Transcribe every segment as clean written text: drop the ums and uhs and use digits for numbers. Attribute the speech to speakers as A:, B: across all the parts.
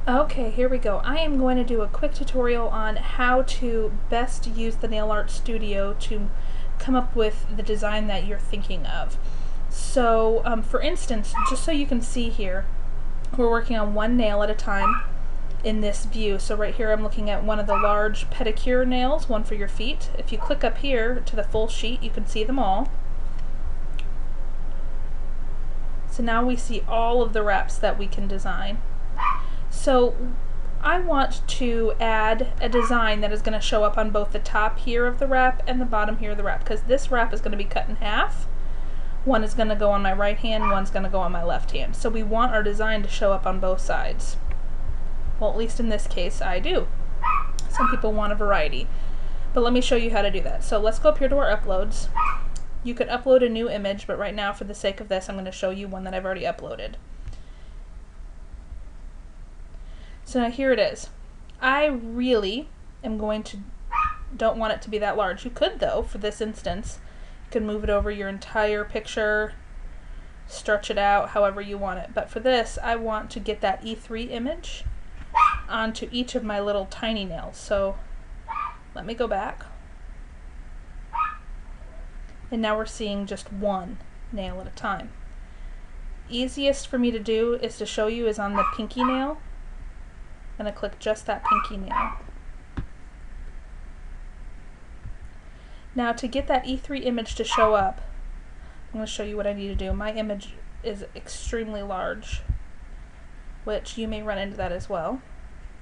A: Okay, here we go. I am going to do a quick tutorial on how to best use the Nail Art Studio to come up with the design that you're thinking of. So, for instance, just so you can see here, we're working on one nail at a time in this view. So right here I'm looking at one of the large pedicure nails, one for your feet. If you click up here to the full sheet, you can see them all. So now we see all of the wraps that we can design. So I want to add a design that is going to show up on both the top here of the wrap and the bottom here of the wrap, because this wrap is going to be cut in half. One is going to go on my right hand, one's going to go on my left hand. So we want our design to show up on both sides. Well, at least in this case I do. Some people want a variety. But let me show you how to do that. So let's go up here to our uploads. You could upload a new image, but right now for the sake of this I'm going to show you one that I've already uploaded. So now here it is. I really am don't want it to be that large. You could though, for this instance. You could move it over your entire picture, stretch it out however you want it. But for this, I want to get that E3 image onto each of my little tiny nails. So let me go back. And now we're seeing just one nail at a time. Easiest for me to do is to show you is on the pinky nail. I'm going to click just that pinky nail. Now to get that E3 image to show up, I'm going to show you what I need to do. My image is extremely large, which you may run into that as well.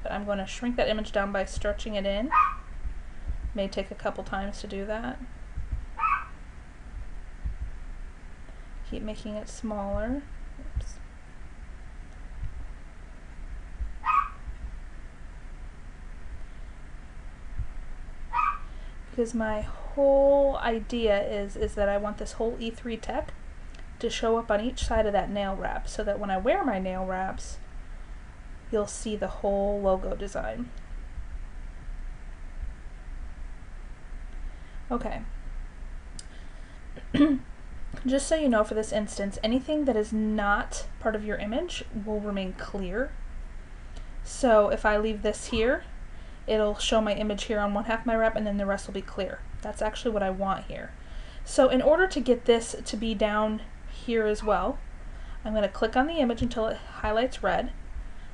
A: But I'm going to shrink that image down by stretching it in. May take a couple times to do that. Keep making it smaller. Oops. Because my whole idea is that I want this whole E3 tech to show up on each side of that nail wrap, so that when I wear my nail wraps, you'll see the whole logo design. Okay. Just so you know, for this instance, anything that is not part of your image will remain clear. So if I leave this here, it'll show my image here on one half of my wrap, and then the rest will be clear. That's actually what I want here. So in order to get this to be down here as well, I'm going to click on the image until it highlights red.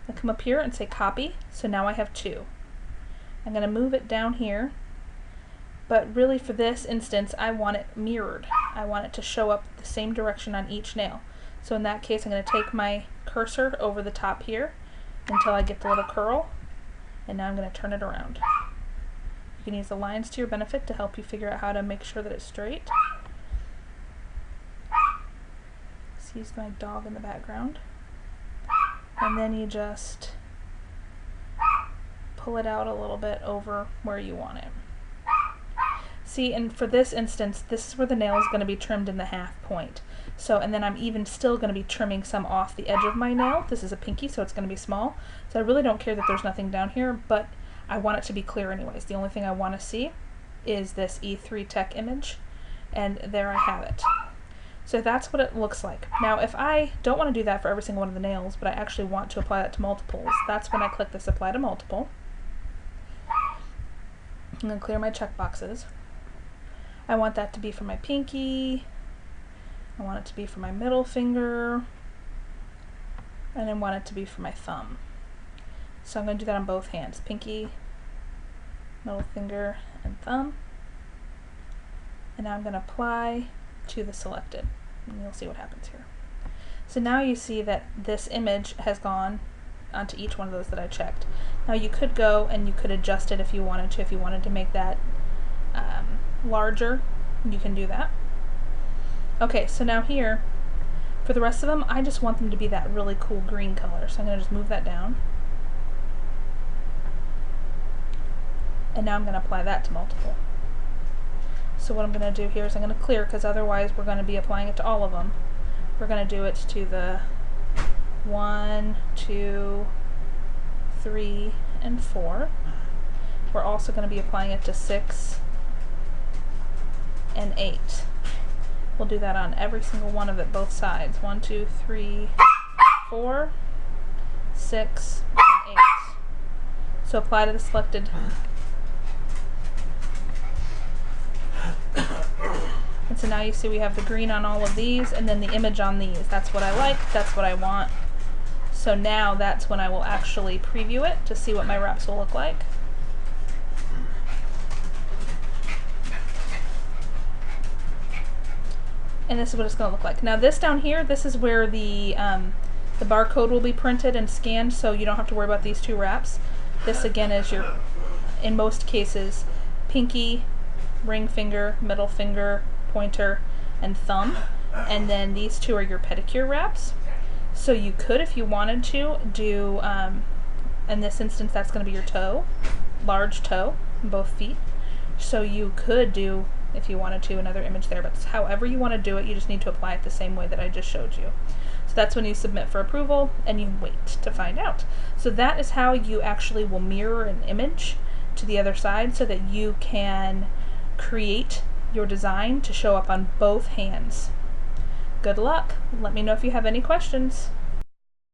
A: I'll come up here and say copy. So now I have two. I'm going to move it down here, but really for this instance I want it mirrored. I want it to show up the same direction on each nail. So in that case I'm going to take my cursor over the top here until I get the little curl. And now I'm going to turn it around. You can use the lines to your benefit to help you figure out how to make sure that it's straight. Excuse my dog in the background. And then you just pull it out a little bit over where you want it. See, and for this instance, this is where the nail is going to be trimmed in the half point. So, and then I'm even still going to be trimming some off the edge of my nail. This is a pinky, so it's going to be small. So I really don't care that there's nothing down here, but I want it to be clear anyways. The only thing I want to see is this E3 tech image, and there I have it. So that's what it looks like. Now, if I don't want to do that for every single one of the nails, but I actually want to apply that to multiples, that's when I click this Apply to Multiple. I'm going to clear my checkboxes. I want that to be for my pinky, I want it to be for my middle finger, and I want it to be for my thumb. So I'm going to do that on both hands, pinky, middle finger, and thumb. And now I'm going to apply to the selected, and you'll see what happens here. So now you see that this image has gone onto each one of those that I checked. Now you could go and you could adjust it if you wanted to. If you wanted to make that larger, you can do that. Okay, so now here, for the rest of them, I just want them to be that really cool green color. So I'm going to just move that down. And now I'm going to apply that to multiple. So what I'm going to do here is I'm going to clear, because otherwise we're going to be applying it to all of them. We're going to do it to the 1, 2, 3, and 4. We're also going to be applying it to 6 and 8. We'll do that on every single one of it, both sides. 1, 2, 3, 4, 6, and 8. So apply to the selected. And so now you see we have the green on all of these and then the image on these. That's what I like, that's what I want. So now that's when I will actually preview it to see what my wraps will look like. And this is what it's going to look like. Now this down here, this is where the barcode will be printed and scanned, so you don't have to worry about these two wraps. This again is your, in most cases, pinky, ring finger, middle finger, pointer, and thumb. And then these two are your pedicure wraps. So you could, if you wanted to, do, in this instance that's going to be your toe, large toe, both feet. So you could do, if you wanted to, another image there, but however you want to do it, you just need to apply it the same way that I just showed you. So that's when you submit for approval and you wait to find out. So that is how you actually will mirror an image to the other side so that you can create your design to show up on both hands. Good luck. Let me know if you have any questions.